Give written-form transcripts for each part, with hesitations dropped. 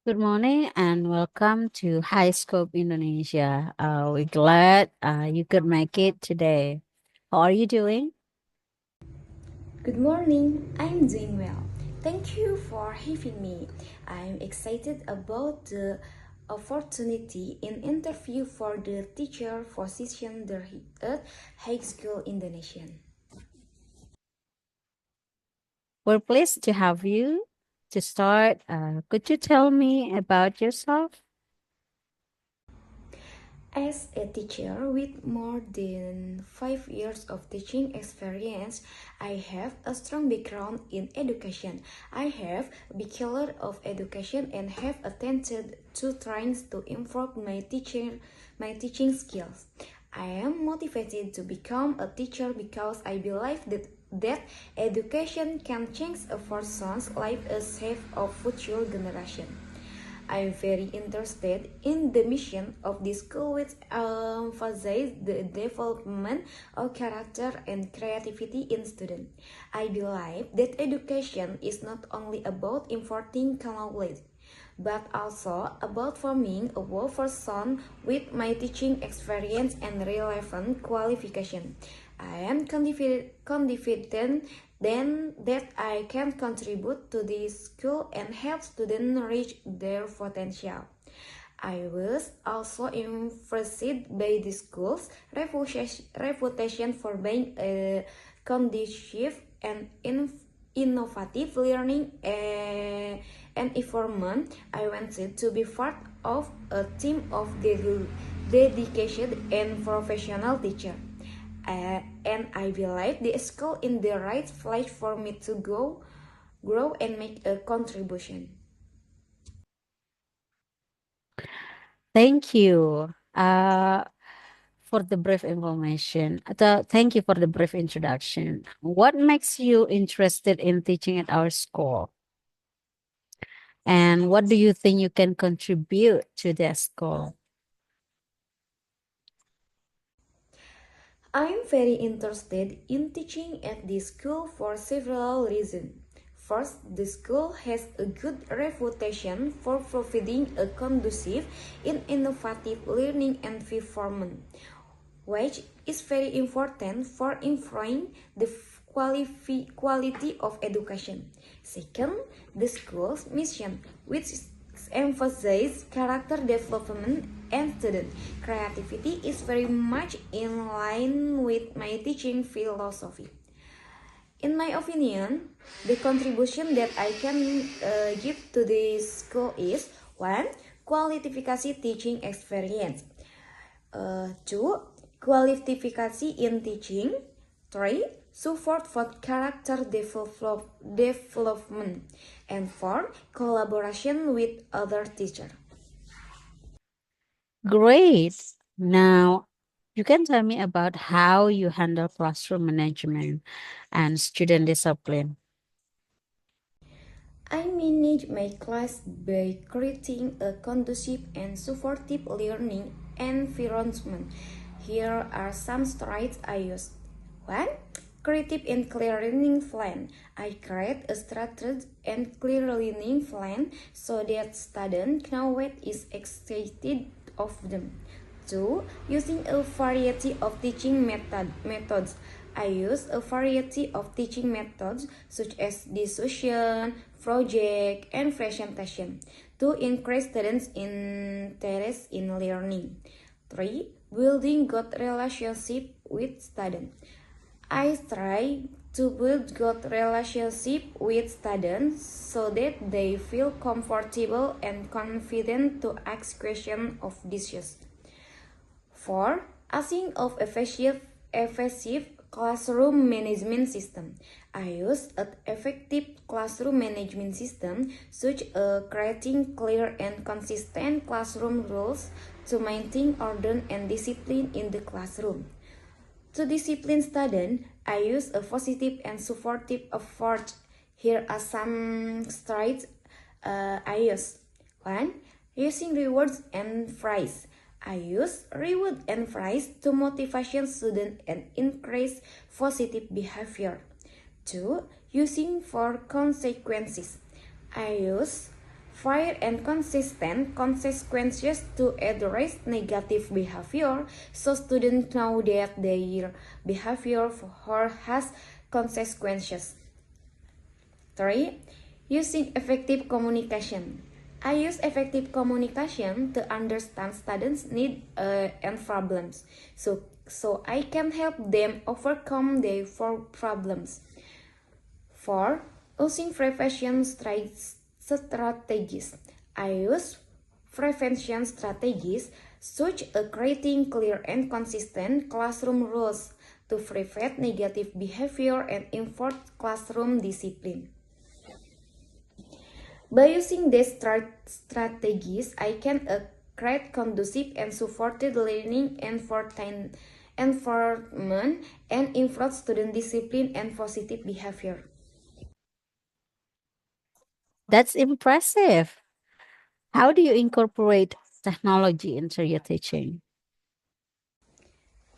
Good morning and welcome to High Scope Indonesia. We're glad you could make it today. How are you doing? Good morning, I'm doing well. Thank you for having me. I'm excited about the opportunity in interview for the teacher position there at High School Indonesia. We're pleased to have you. To start, could you tell me about yourself? As a teacher with more than 5 years of teaching experience, I have a strong background in education. I have a Bachelor of Education and have attended two trainings to improve my teaching skills. I am motivated to become a teacher because I believe that education can change a person's life and save a future generation. I'm very interested in the mission of this school, which emphasizes the development of character and creativity in students. I believe that education is not only about imparting knowledge, but also about forming a whole person with my teaching experience and relevant qualification. I am confident then that I can contribute to this school and help students reach their potential. I was also impressed by the school's reputation for being a conducive and innovative learning environment. I wanted to be part of a team of dedicated and professional teachers. And I believe the school in the right place for me to grow and make a contribution. Thank you for the brief information. Thank you for the brief introduction. What makes you interested in teaching at our school? And what do you think you can contribute to the school? I am very interested in teaching at this school for several reasons. First, the school has a good reputation for providing a conducive and innovative learning environment, which is very important for improving the quality of education. Second, the school's mission, which emphasizes character development and student creativity, is very much in line with my teaching philosophy. In my opinion, the contribution that I can give to this school is one, qualifikasi teaching experience. Two, qualifikasi in teaching. Three, support for character development. And four, collaboration with other teachers. Great. Now, you can tell me about how you handle classroom management and student discipline. I manage my class by creating a conducive and supportive learning environment. Here are some strides I use. 1. Creative and clear learning plan. I create a structured and clear learning plan so that students know what is expected of them. 2. Using a variety of teaching methods. I use a variety of teaching methods such as discussion, project, and presentation to increase students' interest in learning. 3. Building good relationship with students. I try to build good relationship with students so that they feel comfortable and confident to ask questions of dishes. 4. Asking of effective classroom management system. I use an effective classroom management system such as creating clear and consistent classroom rules to maintain order and discipline in the classroom. To discipline students, I use a positive and supportive approach. Here are some strides I use. 1. Using rewards and praise. I use reward and praise to motivate students and increase positive behavior. 2. Using for consequences. I use fair and consistent consequences to address negative behavior so students know that their behavior has consequences. 3. Using effective communication. I use effective communication to understand students' needs and problems, so I can help them overcome their problems. 4. Using prevention strategies. I use prevention strategies such as creating clear and consistent classroom rules to prevent negative behavior and enforce classroom discipline. By using these strategies, I can create conducive and supported learning environment and improve student discipline and positive behavior. That's impressive. How do you incorporate technology into your teaching?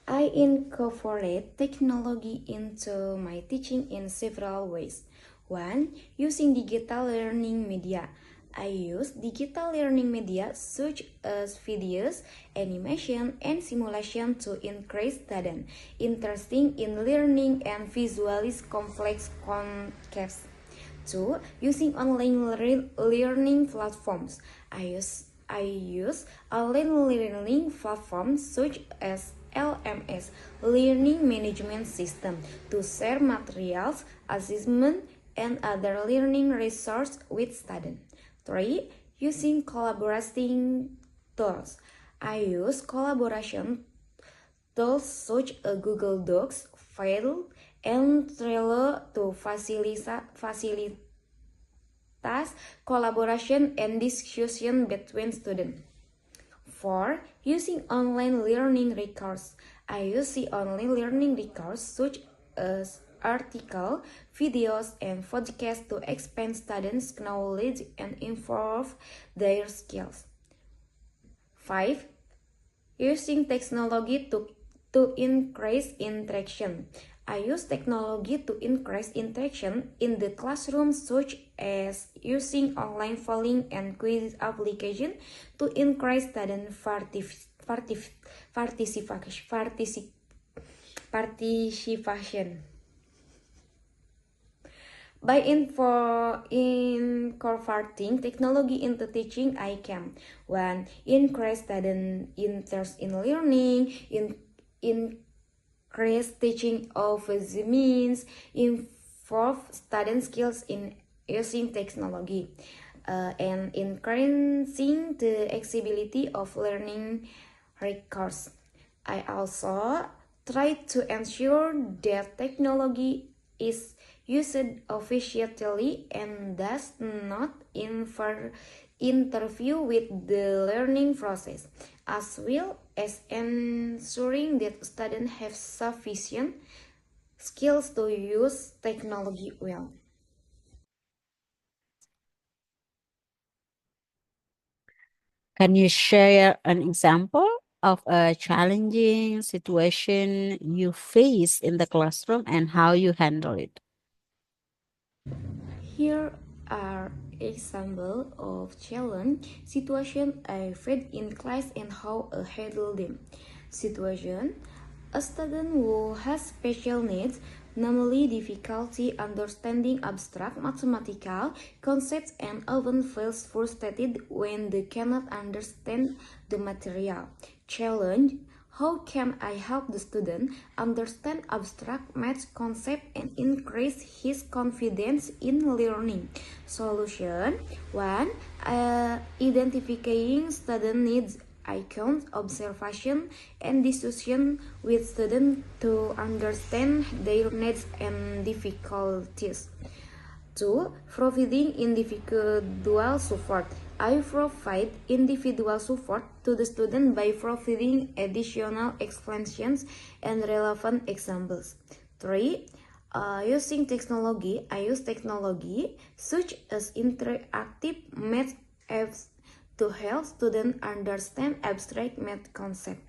I incorporate technology into my teaching in several ways. One, using digital learning media. I use digital learning media such as videos, animation, and simulation to increase student interest in learning and visualize complex concepts. 2. Using online learning platforms. I use online learning platforms such as LMS, Learning Management System, to share materials, assessment, and other learning resources with students. 3. Using collaborating tools. I use collaboration tools such as Google Docs, File, and Trello to facilitate collaboration and discussion between students. 4. Using online learning resources. I use the online learning resources such as articles, videos, and podcasts to expand students' knowledge and improve their skills. 5. Using technology to increase interaction. I use technology to increase interaction in the classroom, such as using online polling and quiz application to increase student participation. By incorporating technology into teaching, I can 1. Increase student interest in learning, increase teaching of the means, improve student skills in using technology, and increasing the accessibility of learning resources. I also try to ensure that technology is used efficiently and does not interfere with the learning process, as well as ensuring that students have sufficient skills to use technology well. Can you share an example of a challenging situation you face in the classroom and how you handle it? Here are examples of challenge situation I faced in class and how I handle them. Situation: a student who has special needs, namely difficulty understanding abstract mathematical concepts and often feels frustrated when they cannot understand the material. Challenge: how can I help the student understand abstract math concept and increase his confidence in learning? Solution: 1. Identifying student needs. I count observation and discussion with students to understand their needs and difficulties. 2. Providing individual support. I provide individual support to the student by providing additional explanations and relevant examples. 3. Using technology. I use technology such as interactive math apps to help students understand abstract math concepts.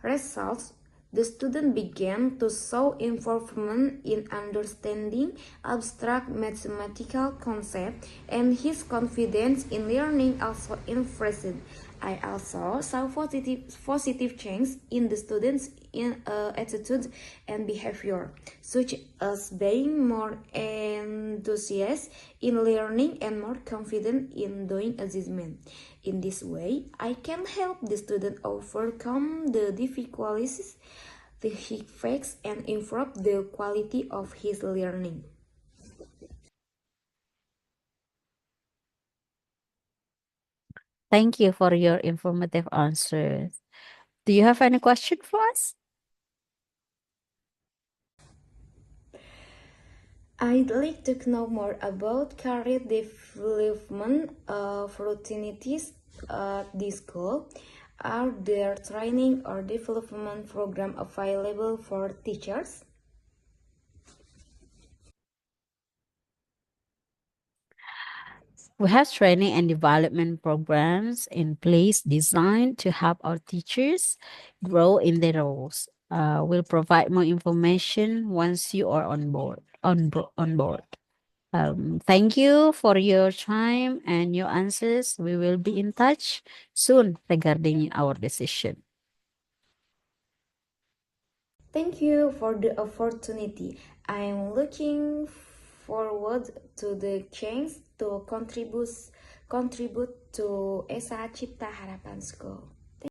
Results: The student began to show improvement in understanding abstract mathematical concepts, and his confidence in learning also increased. I also saw positive change in the students' attitude and behavior, such as being more enthusiastic in learning and more confident in doing assessment. In this way, I can help the student overcome the difficulties the he faced and improve the quality of his learning. Thank you for your informative answers. Do you have any question for us? I'd like to know more about career development opportunities at this school. Are there training or development program available for teachers? We have training and development programs in place designed to help our teachers grow in their roles. We'll provide more information once you are on board. On board. Thank you for your time and your answers. We will be in touch soon regarding our decision. Thank you for the opportunity. I'm looking forward to the chance to contribute to ESA Cipta Harapan School.